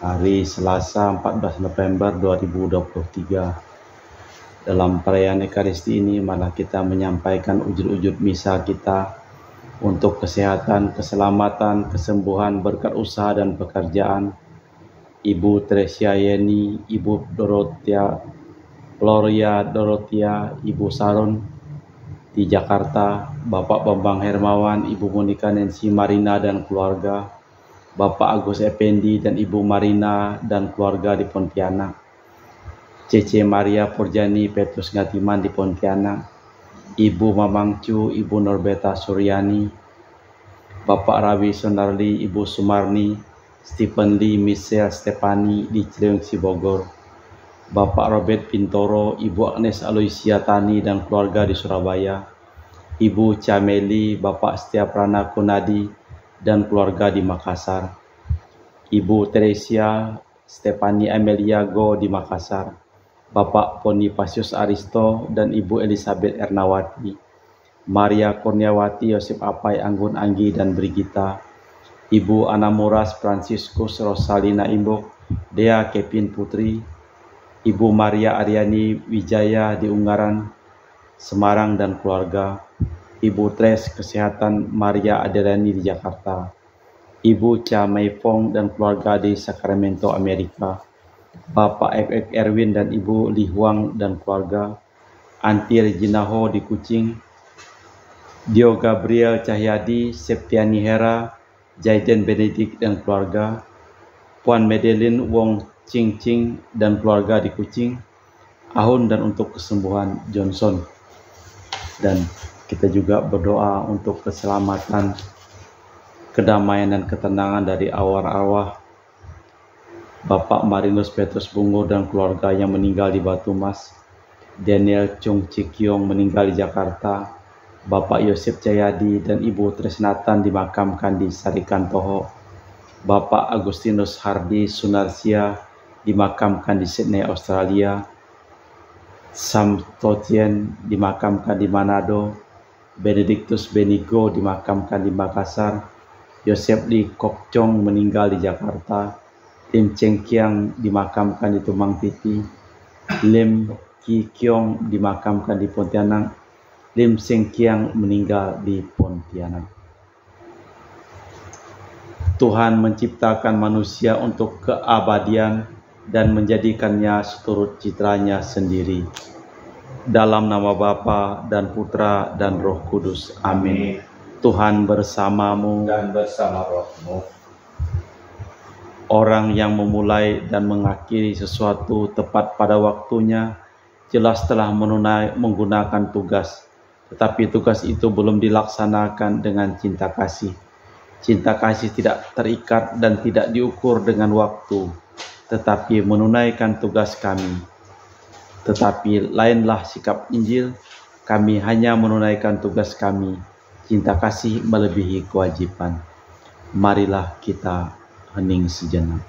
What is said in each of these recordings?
hari Selasa 14 November 2023. Dalam perayaan Ekaristi ini, malah kita menyampaikan ujud-ujud misa kita untuk kesehatan, keselamatan, kesembuhan, berkat usaha dan pekerjaan Ibu Teresia Yeni, Ibu Gloria Dorotia, Ibu Saron di Jakarta, Bapak Bambang Hermawan, Ibu Monika Nancy Marina dan keluarga, Bapak Agus Effendi dan Ibu Marina dan keluarga di Pontianak, Cece Maria Porjani Petrus Ngatiman di Pontianak, Ibu Mamangcu, Ibu Norbeta Suryani, Bapak Rawi Sonarli, Ibu Sumarni, Stephen Lee, Michelle Stefani di Cilengsi Bogor, Bapak Robert Pintoro, Ibu Agnes Aloysia Tani dan keluarga di Surabaya, Ibu Cameli, Bapak Setiaprana Kunadi dan keluarga di Makassar, Ibu Teresia Stefani Amelia Go di Makassar, Bapak Ponipasius Aristo dan Ibu Elizabeth Ernawati, Maria Kurniawati, Yosef Apai, Anggun Anggi dan Brigita, Ibu Ana Muras, Franciscus Rosalina Imbok, Dea Kevin Putri, Ibu Maria Aryani Wijaya di Ungaran, Semarang dan keluarga, Ibu Tres Kesehatan Maria Adelani di Jakarta, Ibu Cha Meifong dan keluarga di Sacramento, Amerika, Bapak FX Erwin dan Ibu Li Huang dan keluarga, Anti Regina Ho di Kucing, Dio Gabriel Cahyadi, Septiani Hera, Jaiden Benedict dan keluarga, Puan Medelin Wong Ching Ching dan keluarga di Kucing, Ahun dan untuk kesembuhan Johnson. Dan kita juga berdoa untuk keselamatan, kedamaian dan ketenangan dari arwah Bapak Marinus Petrus Bungo dan keluarga yang meninggal di Batu Mas, Daniel Chung Cikyong meninggal di Jakarta, Bapak Yosef Jayadi dan Ibu Tresnatan dimakamkan di Sarikantoho, Bapak Agustinus Hardi Sunarsia dimakamkan di Sydney, Australia, Sam Totien dimakamkan di Manado, Benedictus Benigo dimakamkan di Makassar, Yosef Lee Kok Chong meninggal di Jakarta, Lim Cheng Kiang dimakamkan di Tumang Titi, Lim Ki Kiong dimakamkan di Pontianak, Lim Seng Kiang meninggal di Pontianak. Tuhan menciptakan manusia untuk keabadian dan menjadikannya seturut citranya sendiri. Dalam nama Bapa dan Putra dan Roh Kudus. Amin. Tuhan bersamamu dan bersama rohmu. Orang yang memulai dan mengakhiri sesuatu tepat pada waktunya jelas telah menggunakan tugas, tetapi tugas itu belum dilaksanakan dengan cinta kasih. Cinta kasih tidak terikat dan tidak diukur dengan waktu, tetapi menunaikan tugas kami. Tetapi lainlah sikap Injil, kami hanya menunaikan tugas kami. Cinta kasih melebihi kewajiban. Marilah kita hening sejenak.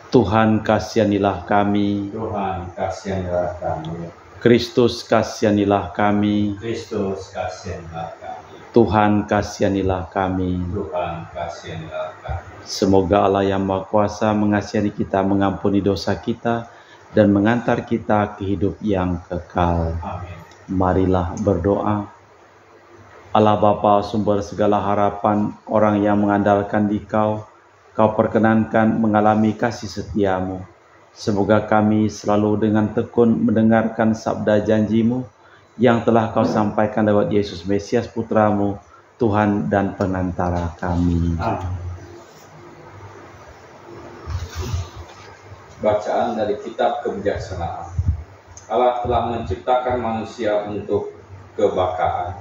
Tuhan kasihanilah kami. Tuhan kasihanilah kami. Kristus kasihanilah kami. Kristus kasihanilah kami. Tuhan kasihanilah kami. Tuhan kasihanilah kami. Semoga Allah yang Maha Kuasa mengasihani kita, mengampuni dosa kita, dan mengantar kita ke hidup yang kekal. Amin. Marilah berdoa. Allah Bapa, sumber segala harapan, orang yang mengandalkan di Kau perkenankan mengalami kasih setiamu. Semoga kami selalu dengan tekun mendengarkan sabda janji-Mu yang telah Kau sampaikan lewat Yesus Mesias Putramu, Tuhan dan Penantara kami. Amin. Bacaan dari Kitab Kebijaksanaan. Allah telah menciptakan manusia untuk kebakaan,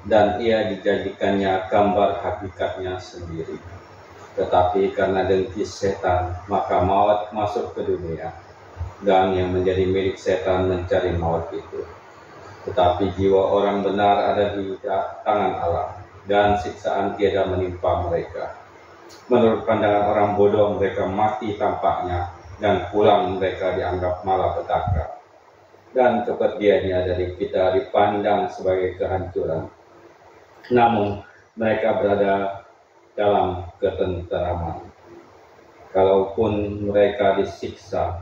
dan Ia dijadikannya gambar hakikatnya sendiri. Tetapi karena dengki setan, maka maut masuk ke dunia, dan yang menjadi milik setan mencari maut itu. Tetapi jiwa orang benar ada di tangan Allah, dan siksaan tiada menimpa mereka. Menurut pandangan orang bodoh, mereka mati tampaknya, dan pulang mereka dianggap malapetaka. Dan kepergiannya dari kita dipandang sebagai kehancuran. namun mereka berada dalam ketenteraman. Kalaupun mereka disiksa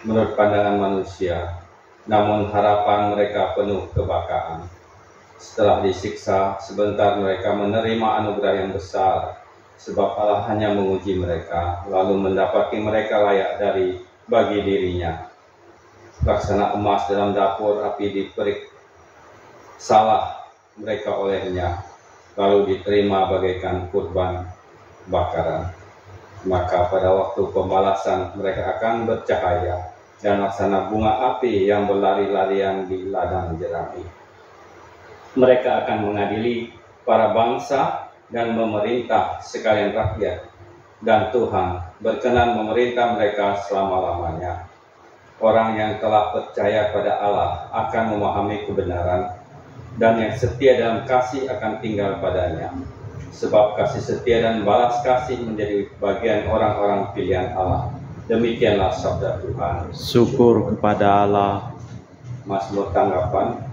menurut pandangan manusia, namun harapan mereka penuh kebakaan. Setelah disiksa, sebentar mereka menerima anugerah yang besar, sebab Allah hanya menguji mereka, lalu mendapati mereka layak bagi dirinya. Laksana emas dalam dapur api diperik salah mereka olehnya, lalu diterima bagaikan kurban bakaran. Maka pada waktu pembalasan mereka akan bercahaya dan laksana bunga api yang berlari-larian di ladang jerami. Mereka akan mengadili para bangsa dan memerintah sekalian rakyat, dan Tuhan berkenan memerintah mereka selama-lamanya. Orang yang telah percaya pada Allah akan memahami kebenaran, dan yang setia dalam kasih akan tinggal padanya. Sebab kasih setia dan balas kasih menjadi bagian orang-orang pilihan Allah. Demikianlah sabda Tuhan. Syukur kepada Allah. Mazmur tanggapan.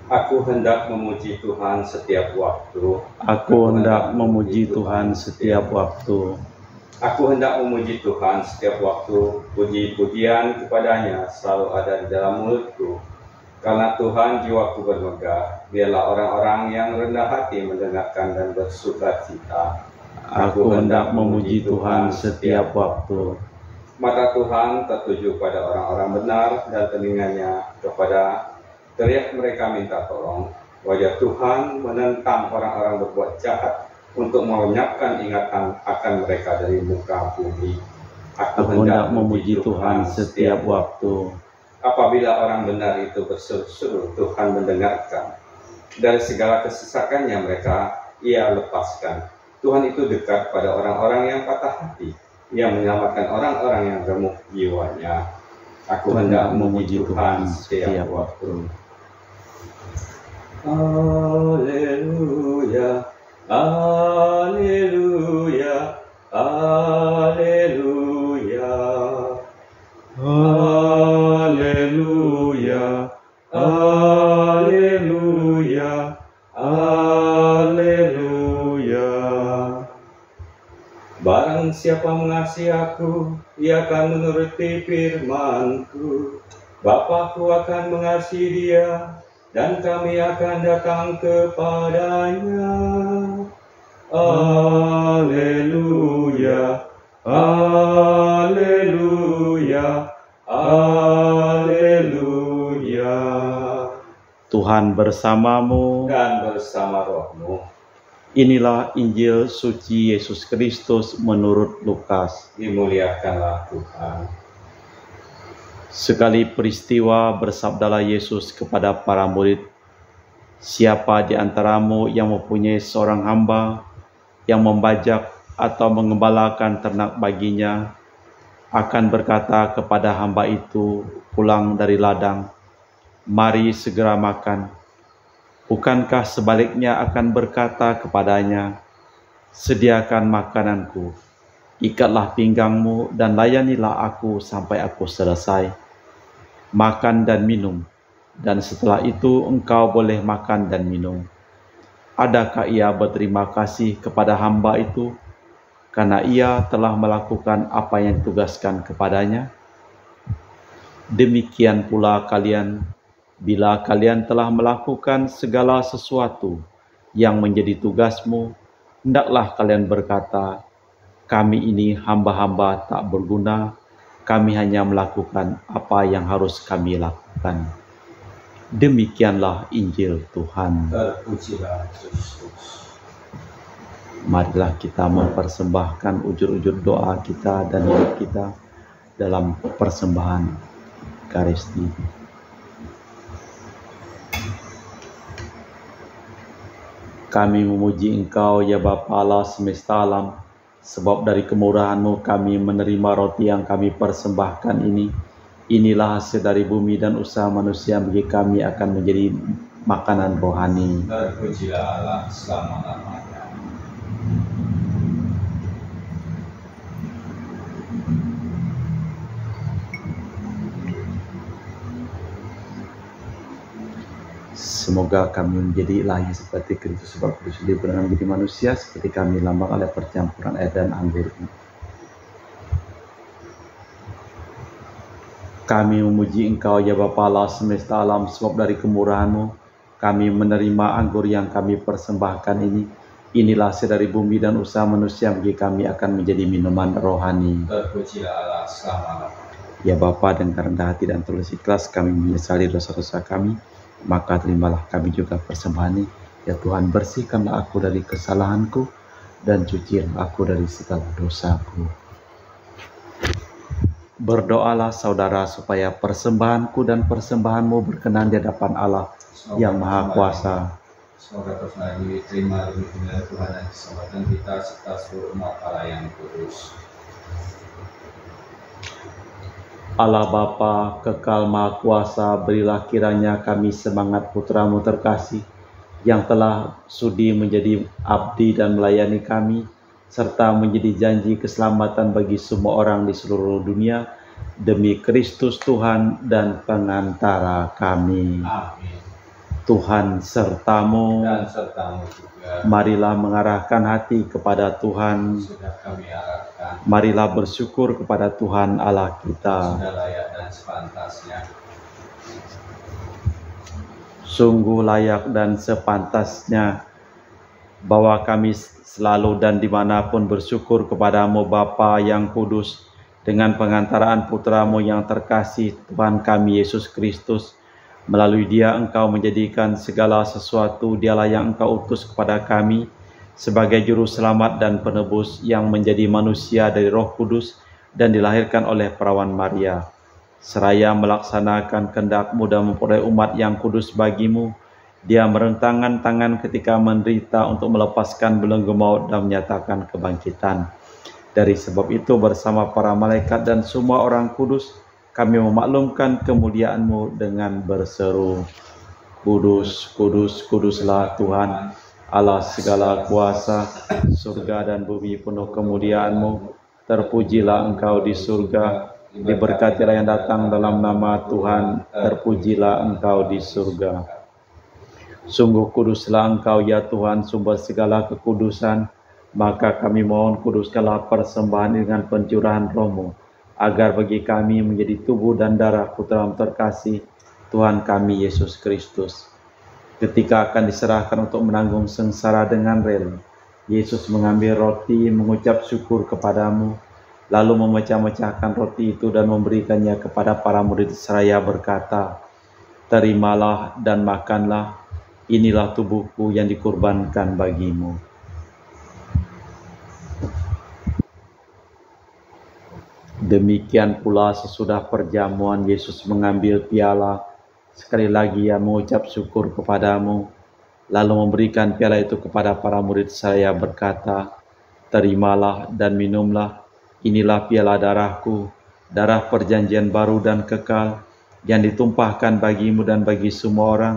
Aku hendak memuji Tuhan setiap waktu. Aku hendak memuji Tuhan setiap waktu. Aku hendak memuji Tuhan setiap waktu. Puji-pujian kepadanya selalu ada di dalam mulutku. Karena Tuhan jiwaku bermegah. Biarlah orang-orang yang rendah hati mendengarkan dan bersuka cita. Aku hendak memuji Tuhan setiap waktu. Mata Tuhan tertuju pada orang-orang benar dan telinganya kepada teriak mereka minta tolong. Wajah Tuhan menentang orang-orang berbuat jahat untuk melenyapkan ingatan akan mereka dari muka bumi. Aku hendak memuji Tuhan setiap waktu. Apabila orang benar itu berseru-seru, Tuhan mendengarkan. Dari segala kesesakannya mereka Ia lepaskan. Tuhan itu dekat pada orang-orang yang patah hati. Ia menyelamatkan orang-orang yang remuk jiwanya. Aku hendak memuji Tuhan setiap waktu. Haleluya, haleluya, haleluya, Haleluya, haleluya, haleluya. Barang siapa mengasihi aku, ia akan menuruti firman-Ku. Bapa-Ku akan mengasihi dia, dan kami akan datang kepadanya. Haleluya, haleluya, haleluya. Tuhan bersamamu Dan bersama rohmu. Inilah Injil suci Yesus Kristus menurut Lukas. Dimuliakanlah Tuhan. Sekali peristiwa bersabdalah Yesus kepada para murid, "Siapa di antaramu yang mempunyai seorang hamba yang membajak atau mengembalakan ternak baginya, akan berkata kepada hamba itu pulang dari ladang, 'Mari segera makan.' Bukankah sebaliknya akan berkata kepadanya, 'Sediakan makananku, ikatlah pinggangmu dan layanilah aku sampai aku selesai. Makan dan minum, dan setelah itu engkau boleh makan dan minum.' Adakah ia berterima kasih kepada hamba itu karena ia telah melakukan apa yang ditugaskan kepadanya? Demikian pula kalian, bila kalian telah melakukan segala sesuatu yang menjadi tugasmu, hendaklah kalian berkata, 'Kami ini hamba-hamba tak berguna, kami hanya melakukan apa yang harus kami lakukan.'" Demikianlah Injil Tuhan. Terpujilah Kristus. Marilah kita mempersembahkan ujur-ujur doa kita dan hidup kita dalam persembahan Ekaristi. Kami memuji Engkau, ya Bapa Allah semesta alam, sebab dari kemurahan-Mu kami menerima roti yang kami persembahkan ini. Inilah hasil dari bumi dan usaha manusia bagi kami akan menjadi makanan rohani. Terpujilah Allah selama-lamanya. Semoga kami menjadi lahir seperti Kristus, sebab Kristus diperankan menjadi manusia seperti kami, lambang oleh percampuran air dan anggur ini. Kami memuji Engkau ya Bapa Allah semesta alam, sebab dari kemurahan-Mu kami menerima anggur yang kami persembahkan ini. Inilah hasil dari bumi dan usaha manusia, bagi kami akan menjadi minuman rohani. Terpujilah Allah selama-lamanya. Ya Bapa, dengan rendah hati dan tulus ikhlas kami menyesali dosa-dosa kami, maka terimalah kami juga persembahan ini. Ya Tuhan, bersihkanlah aku dari kesalahanku dan cucilah aku dari segala dosaku. Berdoalah saudara supaya persembahanku dan persembahanmu berkenan di hadapan Allah yang Maha Kuasa. Semoga persembahan ini diterima demi kemuliaan Tuhan dan keselamatan kita serta seluruh umat Allah yang kudus. Allah Bapa kekal Maha Kuasa, berilah kiranya kami semangat Putra-Mu terkasih yang telah sudi menjadi abdi dan melayani kami, serta menjadi janji keselamatan bagi semua orang di seluruh dunia, demi Kristus Tuhan dan pengantara kami. Amin. Tuhan sertamu, Dan sertamu juga. marilah mengarahkan hati kepada Tuhan. Sudah kami arahkan. Marilah bersyukur kepada Tuhan Allah kita. Sudah layak dan sepantasnya. Sungguh layak dan sepantasnya bahwa kami selalu dan dimanapun bersyukur kepadamu Bapa yang kudus, dengan pengantaraan Putra-Mu yang terkasih, Tuhan kami Yesus Kristus. Melalui Dia Engkau menjadikan segala sesuatu. Dialah yang Engkau utus kepada kami sebagai juru selamat dan penebus, yang menjadi manusia dari Roh Kudus dan dilahirkan oleh perawan Maria. Seraya melaksanakan kehendak-Mu dan memperoleh umat yang kudus bagimu, Dia merentangkan tangan ketika menderita untuk melepaskan belenggu maut dan menyatakan kebangkitan. Dari sebab itu bersama para malaikat dan semua orang kudus, kami memaklumkan kemuliaan-Mu dengan berseru, Kudus, kudus, kuduslah Tuhan, Allah segala kuasa, surga dan bumi penuh kemuliaan-Mu. Terpujilah Engkau di surga, diberkatilah yang datang dalam nama Tuhan, terpujilah Engkau di surga. Sungguh kuduslah Engkau ya Tuhan, sumber segala kekudusan, maka kami mohon kuduskanlah persembahan dengan pencurahan Roh-Mu, agar bagi kami menjadi tubuh dan darah Putra-Mu terkasih, Tuhan kami Yesus Kristus. Ketika akan diserahkan untuk menanggung sengsara dengan rela, Yesus mengambil roti, mengucap syukur kepadamu, lalu memecah-mecahkan roti itu dan memberikannya kepada para murid seraya berkata, terimalah dan makanlah, inilah tubuhku yang dikurbankan bagimu. Demikian pula sesudah perjamuan Yesus mengambil piala, sekali lagi Ia mengucap syukur kepadamu, lalu memberikan piala itu kepada para murid seraya berkata, terimalah dan minumlah, inilah piala darahku, darah perjanjian baru dan kekal, yang ditumpahkan bagimu dan bagi semua orang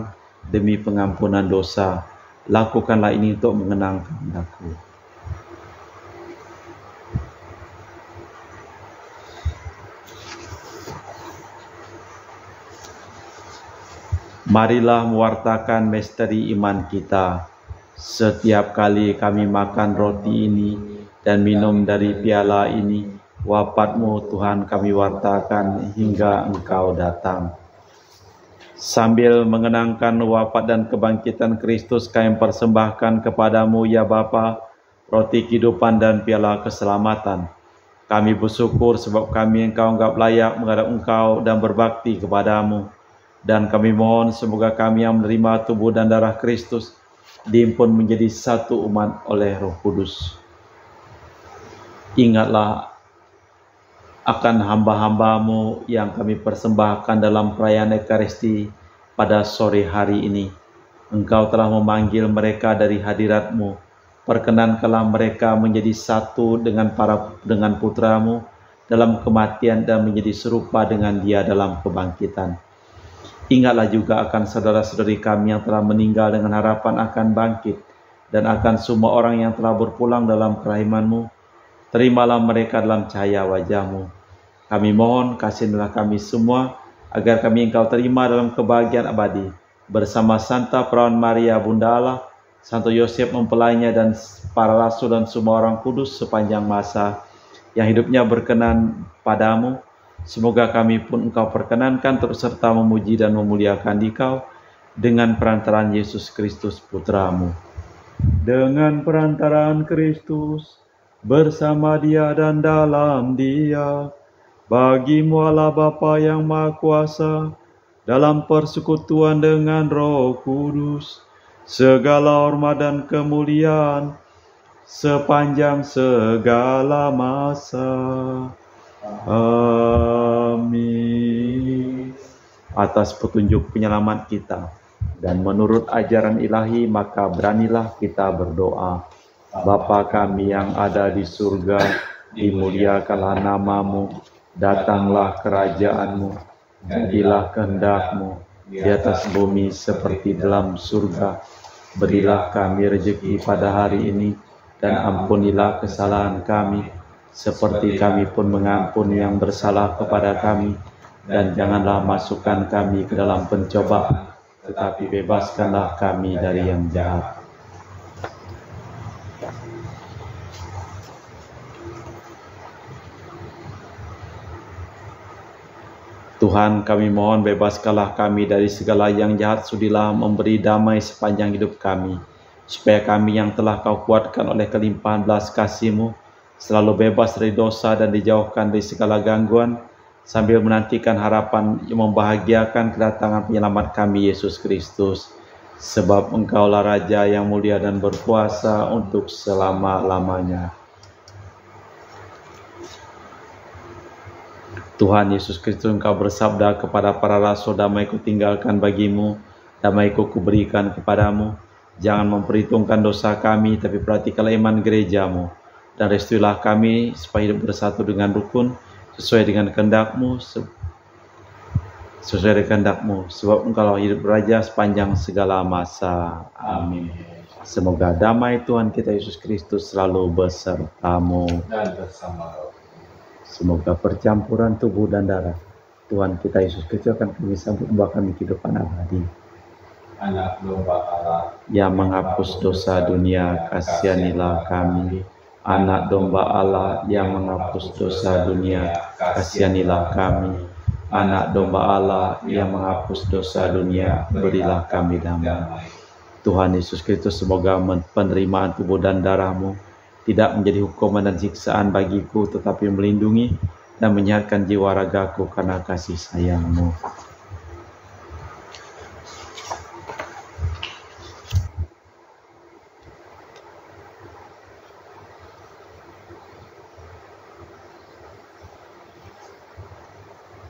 demi pengampunan dosa. Lakukanlah ini untuk mengenangkan aku. Marilah mewartakan misteri iman kita. Setiap kali kami makan roti ini dan minum dari piala ini, wafat-Mu Tuhan kami wartakan hingga Engkau datang. Sambil mengenangkan wafat dan kebangkitan Kristus, kami persembahkan kepadamu ya Bapa, roti kehidupan dan piala keselamatan. Kami bersyukur sebab kami Engkau anggap layak menghadap Engkau dan berbakti kepadamu. Dan kami mohon semoga kami yang menerima tubuh dan darah Kristus dihimpun menjadi satu umat oleh Roh Kudus. Ingatlah akan hamba-hamba-Mu yang kami persembahkan dalam perayaan Ekaristi pada sore hari ini. Engkau telah memanggil mereka dari hadirat-Mu. Perkenankanlah mereka menjadi satu dengan Putra-Mu dalam kematian dan menjadi serupa dengan Dia dalam kebangkitan. Ingatlah juga akan saudara-saudari kami yang telah meninggal dengan harapan akan bangkit, dan akan semua orang yang telah berpulang dalam kerahiman-Mu. Terimalah mereka dalam cahaya wajah-Mu. Kami mohon, kasihilah kami semua, agar kami Engkau terima dalam kebahagiaan abadi, bersama Santa Perawan Maria Bunda Allah, Santo Yosef mempelainya dan para rasul dan semua orang kudus sepanjang masa yang hidupnya berkenan padamu. Semoga kami pun Engkau perkenankan terus serta memuji dan memuliakan Dikau dengan perantaraan Yesus Kristus Putramu. Dengan perantaraan Kristus, bersama Dia dan dalam Dia, bagimu Allah Bapa yang Maha Kuasa, dalam persekutuan dengan Roh Kudus, segala hormat dan kemuliaan sepanjang segala masa. Amin. Atas petunjuk penyelamat kita dan menurut ajaran ilahi, maka beranilah kita berdoa. Bapa kami yang ada di surga, dimuliakanlah namamu, datanglah kerajaanmu, jadilah kehendak-Mu di atas bumi seperti dalam surga. Berilah kami rezeki pada hari ini, dan ampunilah kesalahan kami, seperti kami pun mengampuni yang bersalah kepada kami. Dan janganlah masukkan kami ke dalam pencobaan, tetapi bebaskanlah kami dari yang jahat. Tuhan, kami mohon bebaskanlah kami dari segala yang jahat, sudilah memberi damai sepanjang hidup kami, supaya kami yang telah Kau kuatkan oleh kelimpahan belas kasih-Mu, selalu bebas dari dosa dan dijauhkan dari segala gangguan, sambil menantikan harapan yang membahagiakan kedatangan penyelamat kami, Yesus Kristus. Sebab Engkaulah Raja yang mulia dan berkuasa untuk selama-lamanya. Tuhan Yesus Kristus, Engkau bersabda kepada para rasul, damai-Ku tinggalkan bagimu, damai-Ku kuberikan kepadamu. Jangan memperhitungkan dosa kami, tapi perhatikanlah iman gereja-Mu. Dan restuilah kami supaya hidup bersatu dengan rukun, sesuai dengan kehendak-Mu, sebab Engkaulah hidup Raja sepanjang segala masa. Amin. Semoga damai Tuhan kita Yesus Kristus selalu besertamu dan bersama roh. Semoga percampuran tubuh dan darah Tuhan kita Yesus Kristus akan kami sambut membawa kami kehidupan abadi. Anak domba Allah yang menghapus dosa dunia, kasihanilah kami. Anak domba Allah yang menghapus dosa dunia, kasihanilah kami. Anak domba Allah yang menghapus dosa dunia, berilah kami damai. Tuhan Yesus Kristus, semoga penerimaan tubuh dan darah-Mu tidak menjadi hukuman dan siksaan bagiku, tetapi melindungi dan menyehatkan jiwa ragaku karena kasih sayang-Mu.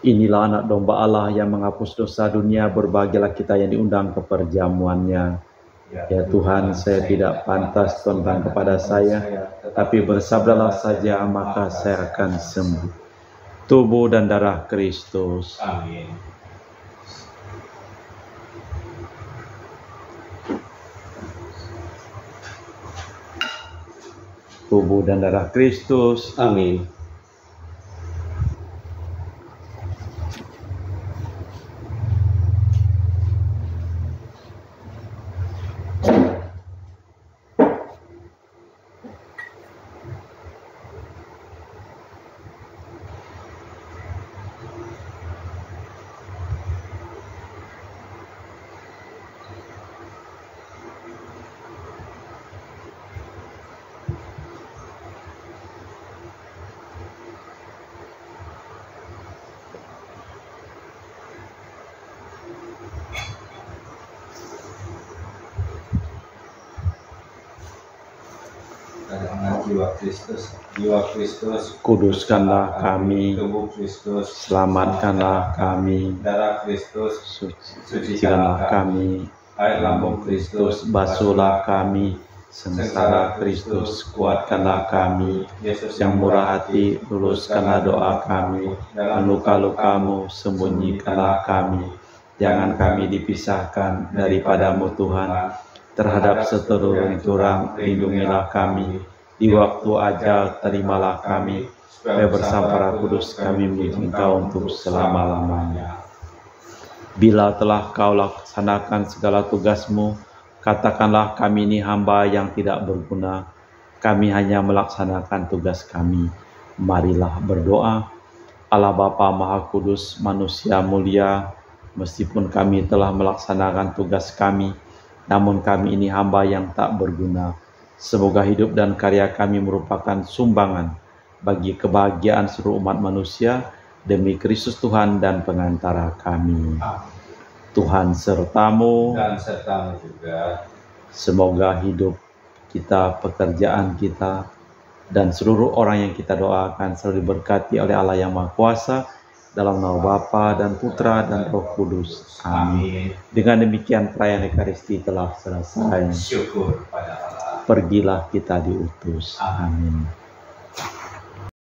Inilah anak domba Allah yang menghapus dosa dunia, berbahagialah kita yang diundang ke perjamuannya. Ya Tuhan, saya tidak pantas tentang kepada saya, tapi bersabdalah saja maka saya akan sembuh. Tubuh dan darah Kristus. Amin. Tubuh dan darah Kristus. Amin. Jiwa Kristus, kuduskanlah kami, tubuh Kristus, selamatkanlah kami, darah Kristus, sucikanlah kami, air lambung Kristus, basuhlah kami, sengsara Kristus, kuatkanlah kami, Yesus yang murah hati, luluskanlah doa kami, dan luka-luka-Mu, sembunyikanlah kami, jangan kami dipisahkan daripadamu Tuhan, terhadap seteru curang, lindungilah kami, di waktu ajal terimalah kami, supaya bersama para kudus kami memuji Engkau untuk selama-lamanya. Bila telah kau laksanakan segala tugasmu, katakanlah kami ini hamba yang tidak berguna, kami hanya melaksanakan tugas kami. Marilah berdoa. Allah Bapa Maha Kudus, manusia mulia, meskipun kami telah melaksanakan tugas kami, namun kami ini hamba yang tak berguna. Semoga hidup dan karya kami merupakan sumbangan bagi kebahagiaan seluruh umat manusia, demi Kristus Tuhan dan pengantara kami. Tuhan sertamu Dan sertamu juga. Semoga hidup kita, pekerjaan kita, dan seluruh orang yang kita doakan selalu diberkati oleh Allah yang Maha Kuasa, dalam nama Bapa dan Putra dan Roh Kudus. Amin. Dengan demikian perayaan Ekaristi telah selesai. Syukur pada Allah. Pergilah kita diutus. Amin.